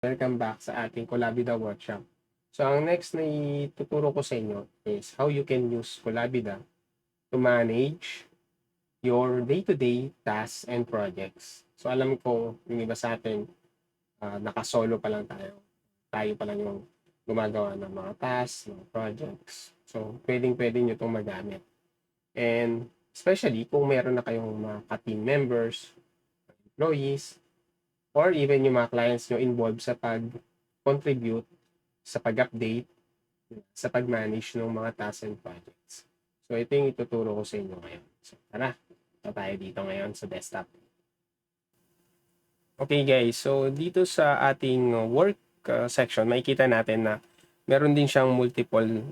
Welcome back sa ating Colabida workshop. So, ang next na ituturo ko sa inyo is how you can use Colabida to manage your day-to-day tasks and projects. So, alam ko, yung iba sa atin, nakasolo pa lang tayo. Tayo pa lang yung gumagawa ng mga tasks, mga projects. So, pwedeng-pwede nyo itong magamit. And especially kung meron na kayong mga ka-team members, employees, or even yung mga clients nyo involved sa pag-contribute, sa pag-update, sa pag-manage ng mga tasks and projects. So, ito yung ituturo ko sa inyo ngayon. So, tara, tayo dito ngayon sa desktop. Okay guys, so dito sa ating work section, makikita natin na meron din siyang multiple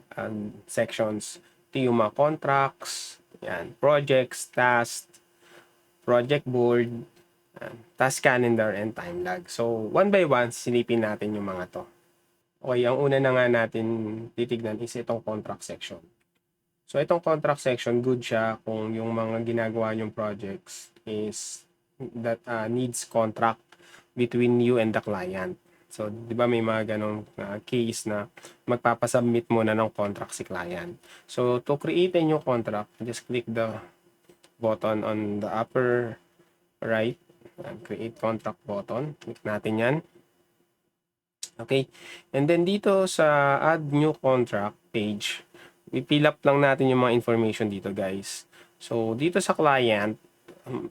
sections. Ito yung mga contracts, yan, projects, tasks, project board, task calendar, and time log. So, one by one, silipin natin yung mga to. Okay, ang una na nga natin titignan is itong contract section. So, itong contract section, good siya kung yung mga ginagawa yung projects is that needs contract between you and the client. So, di ba may mga ganong case na magpapasubmit muna ng contract si client. So, to create a new contract, just click the button on the upper right, create contract button. Click natin yan. Okay. And then dito sa add new contract page, i-fill up lang natin yung mga information dito, guys. So, dito sa client,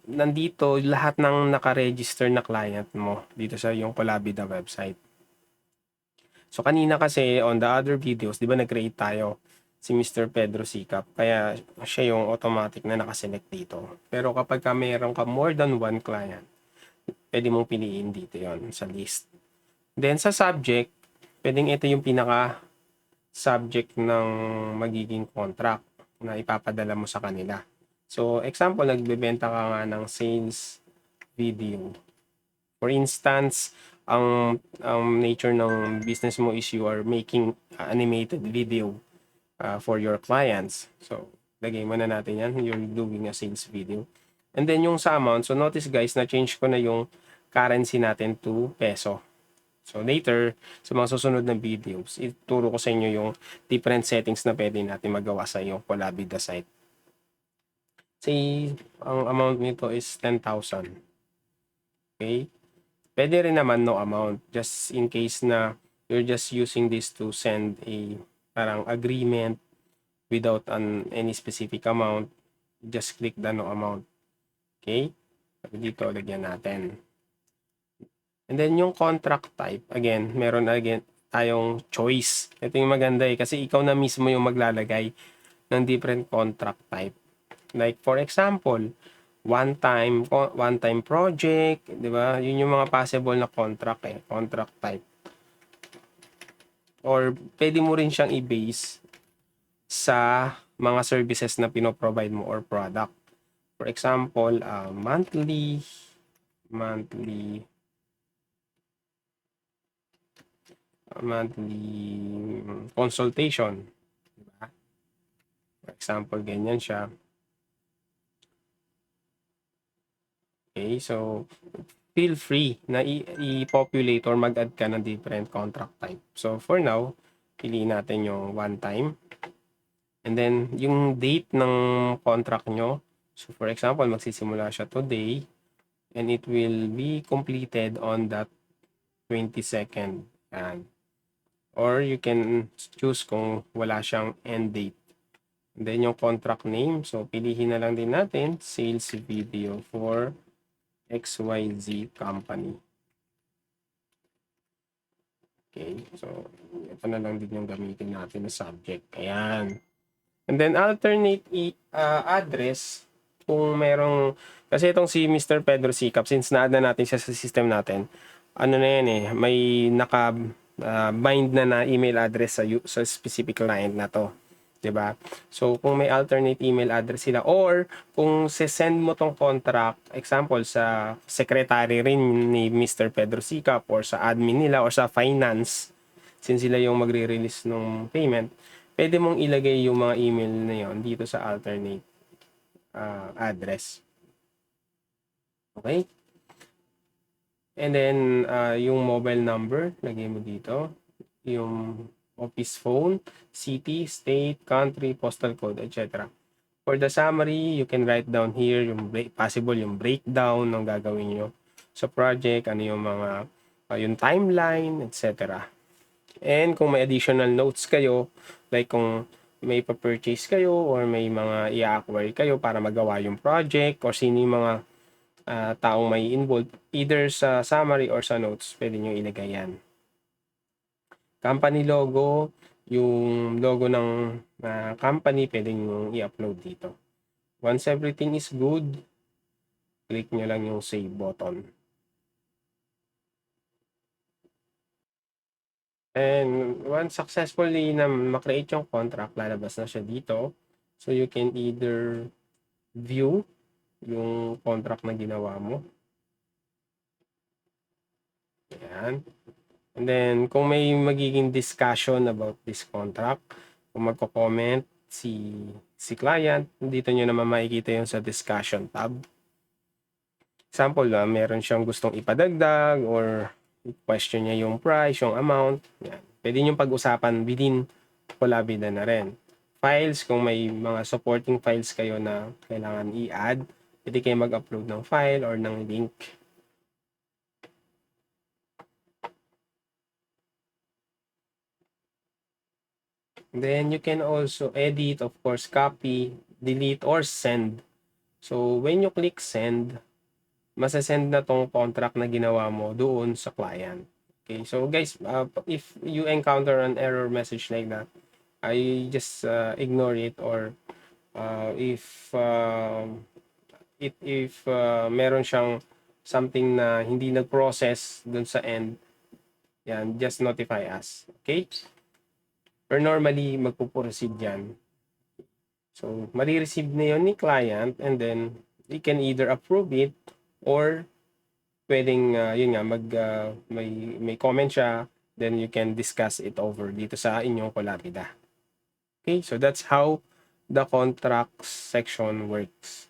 nandito lahat ng naka-register na client mo dito sa yung Colabida website. So, kanina kasi on the other videos, di ba nag-create tayo si Mr. Pedro Sikap, kaya siya yung automatic na nakaselect dito. Pero kapag ka mayroon ka more than one client, pwede mong piliin dito yon sa list. Then sa subject, pwedeng ito yung pinaka subject ng magiging contract na ipapadala mo sa kanila. So, example, nagbebenta ka nga ng sales video. For instance, ang nature ng business mo is you are making animated video for your clients. So, lagay mo na natin yan. You're doing a sales video. And then yung sa amount, so notice guys, na-change ko na yung currency natin to peso. So later, sa mga susunod na videos, ituro ko sa inyo yung different settings na pwede natin magawa sa yung Colabida site. Say, ang amount nito is 10,000. Okay? Pwede rin naman no amount, just in case na you're just using this to send a parang agreement without any specific amount, just click the no amount. Okay? Dito, lagyan natin. And then yung contract type, again, meron again tayong choice. Ito yung maganda kasi ikaw na mismo yung maglalagay ng different contract type. Like for example, one-time project, 'di ba? Yun yung mga possible na contract contract type. Or pwede mo rin siyang i-base sa mga services na pino-provide mo or product. For example, monthly consultation. Diba? For example, ganyan siya. Okay, so feel free na i-populate or mag-add ka ng different contract type. So for now, piliin natin yung one time. And then yung date ng contract nyo. So for example, magsisimula siya today and it will be completed on that 22nd. Yan. Or you can choose kung wala siyang end date. And then yung contract name, so pilihin na lang din natin, sales video for XYZ company. Okay, so ito na lang din yung gamitin natin na subject. Ayan. And then alternate address, kung merong, kasi itong si Mr. Pedro Sikap, since na-add na natin siya sa system natin, ano na yan may bind na email address sa specific client na to. 'Di ba? So kung may alternate email address sila or kung se-send mo tong contract, example sa secretary rin ni Mr. Pedro Sikap or sa admin nila or sa finance, since sila yung magre-release ng payment, pwede mong ilagay yung mga email na yon dito sa alternate address. Okay? And then, yung mobile number, lagay mo dito. Yung office phone, city, state, country, postal code, etc. For the summary, you can write down here yung possible yung breakdown ng gagawin nyo sa project, ano yung mga, yung timeline, etc. And kung may additional notes kayo, like kung may pa-purchase kayo or may mga i-acquire kayo para magawa yung project or sino yung mga taong may involved, either sa summary or sa notes, pwede nyo ilagay yan. Company logo, yung logo ng company, pwede nyo i-upload dito. Once everything is good, click nyo lang yung save button. And once successfully na makreate yung contract, lalabas na siya dito. So you can either view yung contract na ginawa mo. Ayan. And then, kung may magiging discussion about this contract, kung magko-comment si client, dito nyo naman makikita yung sa discussion tab. Example, meron siyang gustong ipadagdag or question niya yung price, yung amount. Yan. Pwede nyo pag-usapan within Colabida na rin. Files, kung may mga supporting files kayo na kailangan i-add, pwede kayo mag-upload ng file or ng link. Then you can also edit, of course, copy, delete, or send. So when you click send, masasend na tong contract na ginawa mo doon sa client. Okay, so guys, if you encounter an error message like that, I just ignore it, or if meron siyang something na hindi nag-process doon sa end, yan, just notify us. Okay? Or normally, magpo-proceed yan. So, marireceive na yun ni client, and then he can either approve it or pwedeng yun nga may comment siya, then you can discuss it over dito sa inyong Colabida. Okay, so that's how the contracts section works.